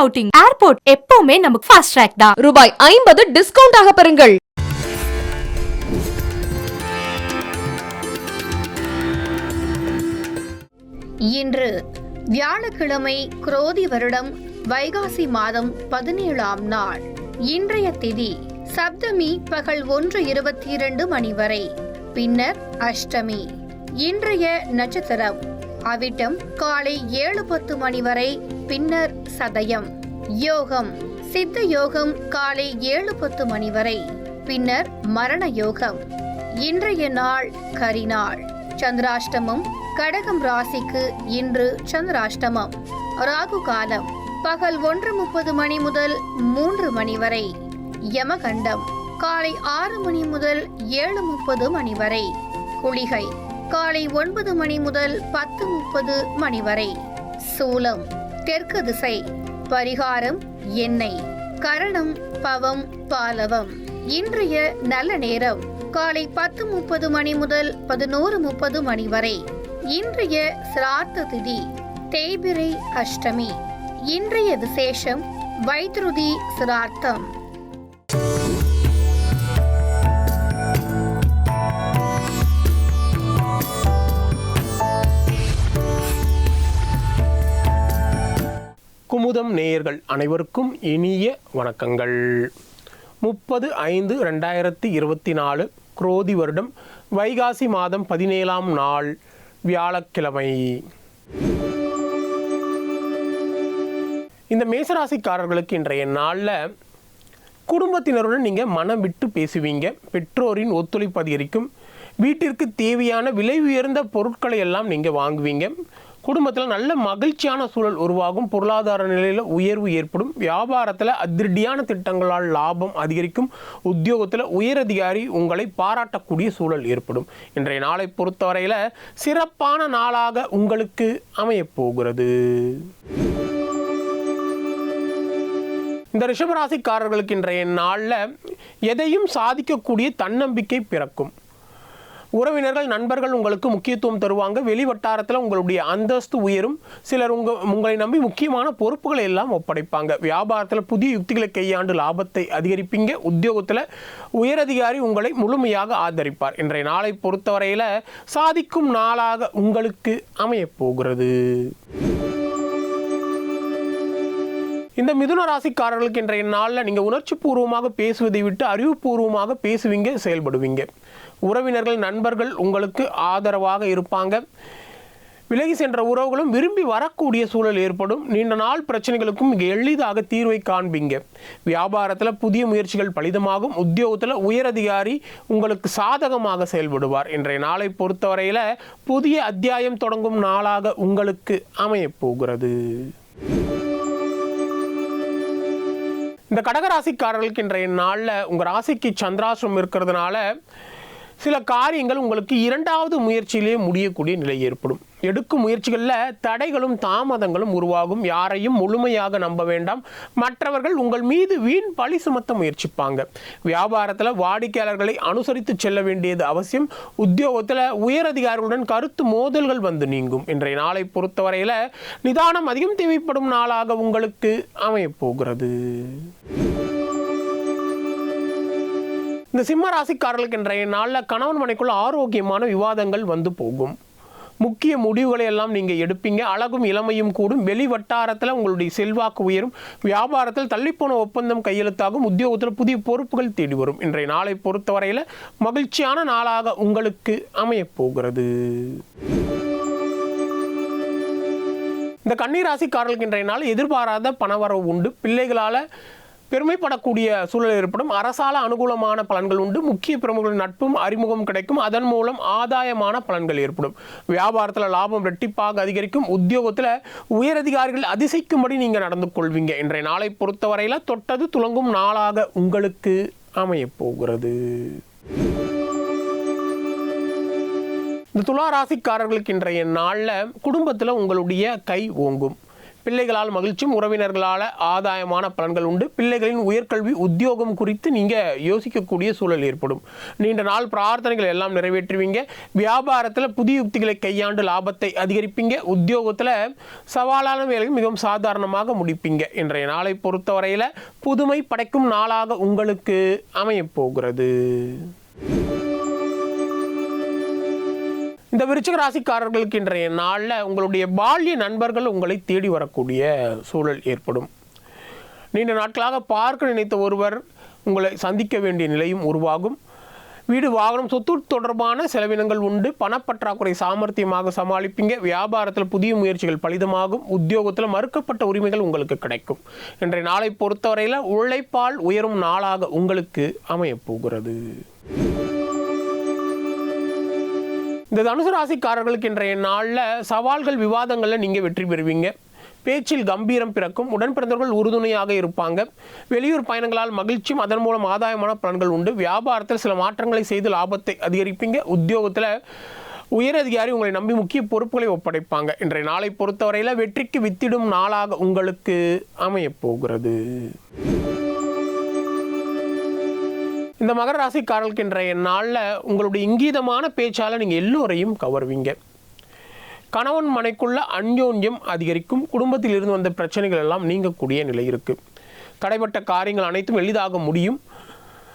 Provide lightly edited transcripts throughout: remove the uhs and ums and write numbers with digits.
Outing, airport எப்பவுமே நமக்கு fast track தான். ரூபாய் 50 டிஸ்கவுண்ட் ஆக பெறுங்கள். இன்று வியாழக்கிழமை, குரோதி வருடம் வைகாசி மாதம் 17ஆம் நாள். இன்றைய திதி சப்தமி பகல் 1:22 மணி வரை, பின்னர் அஷ்டமி. இன்றைய நட்சத்திரம் அவிட்டம் காலை 7:10 மணி வரை, பின்னர் சதயம். யோகம் சித்த யோகம் காலை 7:10 மணி வரை, பின்னர் மரண யோகம். இன்றைய நாள் கரிநாள். சந்திராஷ்டமம். கடகம் ராசிக்கு இன்று சந்திராஷ்டமம். ராகு காலம் பகல் 1:30 மணி முதல் 3 மணி வரை. யமகண்டம் காலை 6 மணி முதல் 7:30 மணி வரை. குளிகை காலை 9 மணி முதல் 10:30 மணி வரை. சூலம் தெற்கு திசை. பரிகாரம் எண்ணெய். கரணம் பவம் பாலவம். இன்றைய நல்ல நேரம் காலை 10:30 மணி முதல் 11:30 மணி வரை. இன்றைய சிரார்த்த திதி தேய்பிரை அஷ்டமி. இன்றைய விசேஷம் வைத்ருதி சிரார்த்தம். குமுதம் நேயர்கள் அனைவருக்கும் இனிய வணக்கங்கள். 30/5/2024 குரோதி வருடம் வைகாசி மாதம் 17ஆம் நாள் வியாழக்கிழமை. இந்த மேசராசிக்காரர்களுக்கு இன்றைய நாளில் குடும்பத்தினருடன் நீங்கள் மனம் விட்டு பேசுவீங்க. பெற்றோரின் ஒத்துழைப்பு அதிகரிக்கும். வீட்டிற்கு தேவையான விலை உயர்ந்த பொருட்களை எல்லாம் நீங்கள் வாங்குவீங்க. குடும்பத்தில் நல்ல மகிழ்ச்சியான சூழல் உருவாகும். பொருளாதார நிலையில் உயர்வு ஏற்படும். வியாபாரத்தில் அதிரடியான திட்டங்களால் லாபம் அதிகரிக்கும். உத்தியோகத்தில் உயரதிகாரி உங்களை பாராட்டக்கூடிய சூழல் ஏற்படும். இன்றைய நாளை பொறுத்தவரையில் சிறப்பான நாளாக உங்களுக்கு அமையப்போகிறது. இந்த ரிஷபராசிக்காரர்களுக்கு இன்றைய நாளில் எதையும் சாதிக்கக்கூடிய தன்னம்பிக்கை பிறக்கும். உறவினர்கள் நண்பர்கள் உங்களுக்கு முக்கியத்துவம் தருவாங்க. வெளி வட்டாரத்தில் உங்களுடைய அந்தஸ்து உயரும். சிலர் உங்களை நம்பி முக்கியமான பொறுப்புகளை எல்லாம் ஒப்படைப்பாங்க. வியாபாரத்தில் புதிய யுக்திகளை கையாண்டு லாபத்தை அதிகரிப்பீங்க. உத்தியோகத்தில் உயரதிகாரி உங்களை முழுமையாக ஆதரிப்பார். இன்றைய நாளை பொறுத்தவரையில் சாதிக்கும் நாளாக உங்களுக்கு அமையப்போகிறது. இந்த மிதுன ராசிக்காரர்களுக்கு இன்றைய நாளில் நீங்கள் உணர்ச்சி பூர்வமாக பேசுவதை விட்டு அறிவுபூர்வமாக பேசுவீங்க, செயல்படுவீங்க. உறவினர்கள் நண்பர்கள் உங்களுக்கு ஆதரவாக இருப்பாங்க. விலகி சென்ற உறவுகளும் விரும்பி வரக்கூடிய சூழல் ஏற்படும். நீண்ட நாள் பிரச்சனைகளுக்கும் மிக எளிதாக தீர்வை காண்பீங்க. வியாபாரத்தில் புதிய முயற்சிகள் பலிதமாகும். உத்தியோகத்தில் உயரதிகாரி உங்களுக்கு சாதகமாக செயல்படுவார். இன்றைய நாளை பொறுத்தவரையில் புதிய அத்தியாயம் தொடங்கும் நாளாக உங்களுக்கு அமையப்போகிறது. இந்த கடகராசிக்காரர்களுக்கு இன்றைய நாளில் உங்கள் ராசிக்கு சந்திராசிரமம் இருக்கிறதுனால சில காரியங்கள் உங்களுக்கு 2வது முயற்சியிலே முடியக்கூடிய நிலை ஏற்படும். எடுக்கும் முயற்சிகளில் தடைகளும் தாமதங்களும் உருவாகும். யாரையும் முழுமையாக நம்ப வேண்டாம். மற்றவர்கள் உங்கள் மீது வீண் பழி சுமத்த முயற்சிப்பாங்க. வியாபாரத்தில் வாடிக்கையாளர்களை அனுசரித்து செல்ல வேண்டியது அவசியம். உத்தியோகத்தில் உயரதிகாரிகளுடன் கருத்து மோதல்கள் வந்து நீங்கும். இன்றைய நாளை பொறுத்தவரையில் நிதானம் அதிகம் தேவைப்படும் நாளாக உங்களுக்கு அமையப்போகிறது. இந்த சிம்ம ராசிக்காரர்களுக்கு இன்றைய நாளில் கணவன் மனைக்குள்ள ஆரோக்கியமான விவாதங்கள் வந்து போகும். முக்கிய முடிவுகளை எல்லாம் நீங்கள் எடுப்பீங்க. அழகும் இளமையும் கூடும். வெளி வட்டாரத்தில் உங்களுடைய செல்வாக்கு உயரும். வியாபாரத்தில் தள்ளிப்போன ஒப்பந்தம் கையெழுத்தாகும். உத்தியோகத்தில் புதிய பொறுப்புகள் தேடி வரும். இன்றைய நாளை பொறுத்தவரையில் மகிழ்ச்சியான நாளாக உங்களுக்கு அமையப்போகிறது. இந்த கன்னி ராசிக்காரர்களுக்கு இன்றைய நாள் எதிர்பாராத பணவரவு உண்டு. பிள்ளைகளால் பெருமைப்படக்கூடிய சூழல் ஏற்படும். அரசால அனுகூலமான பலன்கள் உண்டு. முக்கிய பிரமுகர்களின் நட்பும் அறிமுகம் கிடைக்கும். அதன் மூலம் ஆதாயமான பலன்கள் ஏற்படும். வியாபாரத்தில் லாபம் இரட்டிப்பாக அதிகரிக்கும். உத்தியோகத்தில் உயரதிகாரிகள் அதிசயிக்கும்படி நீங்கள் நடந்து கொள்வீங்க. இன்றைய நாளை பொறுத்தவரையில் தொட்டது துலங்கும் நாளாக உங்களுக்கு அமையப்போகிறது. இந்த துலா ராசிக்காரர்களுக்கு இன்றைய நாளில் குடும்பத்தில் உங்களுடைய கை ஓங்கும். பிள்ளைகளால் மகிழ்ச்சியும், உறவினர்களால் ஆதாயமான பலன்கள் உண்டு. பிள்ளைகளின் உயர்கல்வி, உத்தியோகம் குறித்து நீங்கள் யோசிக்கக்கூடிய சூழல் ஏற்படும். நீண்ட நாள் பிரார்த்தனைகள் எல்லாம் நிறைவேற்றுவீங்க. வியாபாரத்தில் புதிய யுக்திகளை கையாண்டு லாபத்தை அதிகரிப்பீங்க. உத்தியோகத்தில் சவாலான வேலைகள் மிகவும் சாதாரணமாக முடிப்பீங்க. இன்றைய நாளை பொறுத்தவரையில் புதுமை படைக்கும் நாளாக உங்களுக்கு அமையப் போகிறது. இந்த விருச்சிக ராசிக்காரர்களுக்கு இன்றைய நாளில் உங்களுடைய பால்ய நண்பர்கள் உங்களை தேடி வரக்கூடிய சூழல் ஏற்படும். நீண்ட நாட்களாக பார்க்க நினைத்த ஒருவர் உங்களை சந்திக்க வேண்டிய நிலையும் உருவாகும். வீடு, வாகனம், சொத்து தொடர்பான செலவினங்கள் உண்டு. பணப்பற்றாக்குறை சாமர்த்தியமாக சமாளிப்பீங்க. வியாபாரத்தில் புதிய முயற்சிகள் பலிதமாகும். உத்தியோகத்தில் மறுக்கப்பட்ட உரிமைகள் உங்களுக்கு கிடைக்கும். இன்றைய நாளை பொறுத்தவரையில் உழைப்பால் உயரும் நாளாக உங்களுக்கு அமையப் போகிறது. இந்த தனுசு ராசிக்காரர்களுக்கு இன்றைய நாளில் சவால்கள், விவாதங்களில் நீங்கள் வெற்றி பெறுவீங்க. பேச்சில் கம்பீரம் பிறக்கும். உடன் பிறந்தவர்கள் உறுதுணையாக இருப்பாங்க. வெளியூர் பயணங்களால் மகிழ்ச்சியும், அதன் மூலம் ஆதாயமான பலன்கள் உண்டு. வியாபாரத்தில் சில மாற்றங்களை செய்து லாபத்தை அதிகரிப்பீங்க. உத்தியோகத்தில் உயரதிகாரி உங்களை நம்பி முக்கிய பொறுப்புகளை ஒப்படைப்பாங்க. இன்றைய நாளை பொறுத்தவரையில் வெற்றிக்கு வித்திடும் நாளாக உங்களுக்கு அமையப் போகிறது. இந்த மகர ராசிக்காரர்களுக்கு இன்றைய நாளில் உங்களுடைய இங்கீதமான பேச்சால் நீங்கள் எல்லோரையும் கவர்வீங்க. கணவன் மனைக்குள்ள அந்யோன்யம் அதிகரிக்கும். குடும்பத்தில் இருந்து வந்த பிரச்சனைகள் எல்லாம் நீங்கக்கூடிய நிலை இருக்குது. தடைப்பட்ட காரியங்கள் அனைத்தும் எளிதாக முடியும்.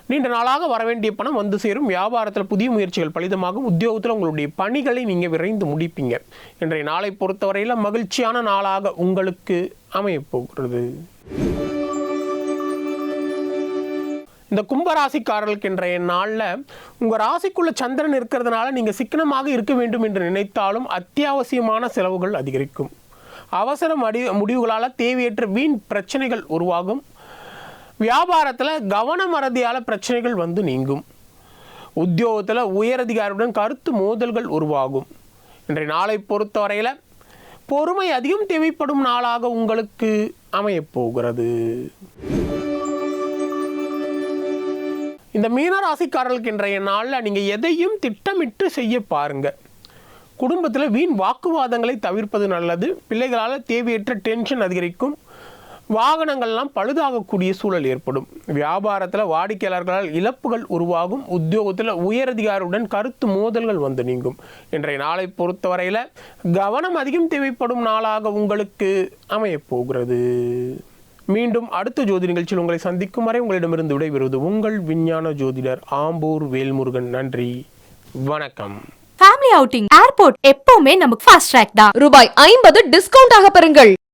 நீண்ட நாளாக வரவேண்டிய பணம் வந்து சேரும். வியாபாரத்தில் புதிய முயற்சிகள் பலிதமாகும். உத்தியோகத்தில் உங்களுடைய பணிகளை நீங்கள் விரைந்து முடிப்பீங்க. இன்றைய நாளை பொறுத்தவரையில் மகிழ்ச்சியான நாளாக உங்களுக்கு அமையப் போகிறது. இந்த கும்பராசிக்காரர்களுக்கு இன்றைய நாளில் உங்கள் ராசிக்குள்ள சந்திரன் இருக்கிறதுனால நீங்கள் சிக்கனமாக இருக்க வேண்டும் என்று நினைத்தாலும் அத்தியாவசியமான செலவுகள் அதிகரிக்கும். அவசர முடிவுகளால் தேவையற்ற வீண் பிரச்சனைகள் உருவாகும். வியாபாரத்தில் கவன மறதியால் பிரச்சனைகள் வந்து நீங்கும். உத்தியோகத்தில் உயரதிகாரியுடன் கருத்து மோதல்கள் உருவாகும். இன்றைய நாளை பொறுத்தவரையில் பொறுமை அதிகம் தேவைப்படும் நாளாக உங்களுக்கு அமையப் போகிறது. இந்த மீனராசிக்காரர்களுக்கு இன்றைய நாளில் நீங்கள் எதையும் திட்டமிட்டு செய்ய பாருங்க. குடும்பத்தில் வீண் வாக்குவாதங்களை தவிர்ப்பது நல்லது. பிள்ளைகளால் தேவையற்ற டென்ஷன் அதிகரிக்கும். வாகனங்கள்லாம் பழுதாகக்கூடிய சூழல் ஏற்படும். வியாபாரத்தில் வாடிக்கையாளர்களால் இழப்புகள் உருவாகும். உத்தியோகத்தில் உயரதிகாரியுடன் கருத்து மோதல்கள் வந்து நீங்கும். இன்றைய நாளை பொறுத்தவரையில் கவனம் அதிகம் தேவைப்படும் நாளாக உங்களுக்கு அமையப் போகிறது. மீண்டும் அடுத்த ஜோதி நிகழ்ச்சியில் உங்களை சந்திக்கும் வரை உங்களிடமிருந்து விடைபெறுவது உங்கள் விஞ்ஞான ஜோதிடர் ஆம்பூர் வேல்முருகன். நன்றி, வணக்கம். ஃபேமிலி அவுட்டிங், ஏர்போர்ட் எப்பவுமே நமக்கு ஃபாஸ்ட் ட்ராக் தான். ரூபாய் 50 டிஸ்கவுண்ட் ஆக பெறுங்கள்.